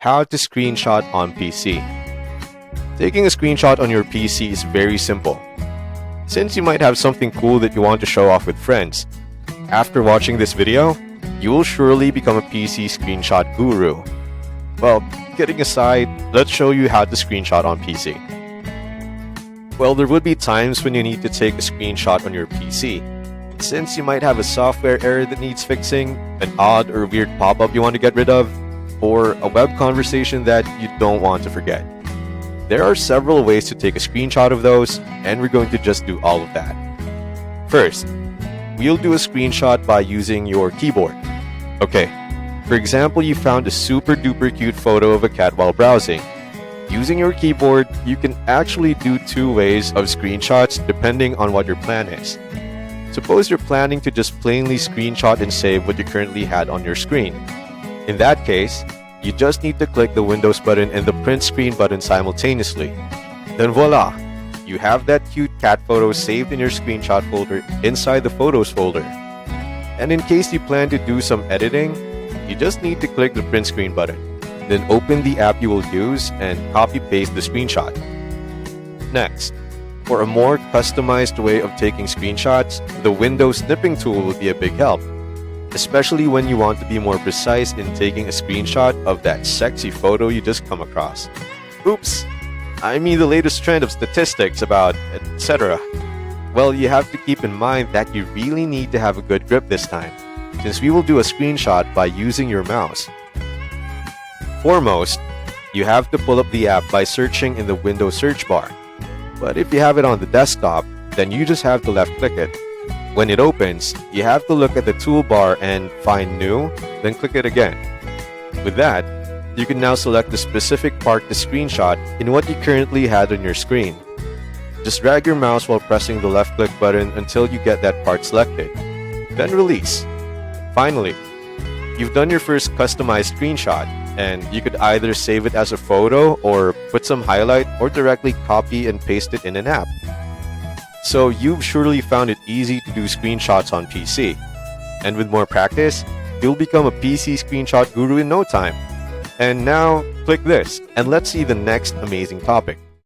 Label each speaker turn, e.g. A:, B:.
A: how to screenshot on PC. Taking a screenshot on your PC is very simple. Since you might have something cool that you want to show off with friends, after watching this video, you will surely become a PC screenshot guru. Well, kidding aside, let's show you how to screenshot on PC. Well, there would be times when you need to take a screenshot on your PC. Since you might have a software error that needs fixing, an odd or weird pop-up you want to get rid of, or a web conversation that you don't want to forget. There are several ways to take a screenshot of those, and we're going to just do all of that. First, we'll do a screenshot by using your keyboard. Okay, for example, you found a super duper cute photo of a cat while browsing. Using your keyboard, you can actually do two ways of screenshots depending on what your plan is. Suppose you're planning to just plainly screenshot and save what you currently had on your screen. In that case, you just need to click the Windows button and the print screen button simultaneously. Then voila! You have that cute cat photo saved in your screenshot folder inside the Photos folder. And in case you plan to do some editing, you just need to click the print screen button. Then open the app you will use and copy-paste the screenshot. Next, for a more customized way of taking screenshots, the Windows Snipping tool will be a big help, especially when you want to be more precise in taking a screenshot of that sexy photo you just come across. Oops! I mean the latest trend of statistics about etc. Well, you have to keep in mind that you really need to have a good grip this time, since we will do a screenshot by using your mouse. Foremost, you have to pull up the app by searching in the Windows search bar. But if you have it on the desktop, then you just have to left-click it. When it opens, you have to look at the toolbar and find New, then click it again. With that, you can now select the specific part to screenshot in what you currently had on your screen. Just drag your mouse while pressing the left-click button until you get that part selected. Then release. Finally, you've done your first customized screenshot, and you could either save it as a photo or put some highlight or directly copy and paste it in an app. So you've surely found it easy to do screenshots on PC. And with more practice, you'll become a PC screenshot guru in no time. And now, click this, and let's see the next amazing topic.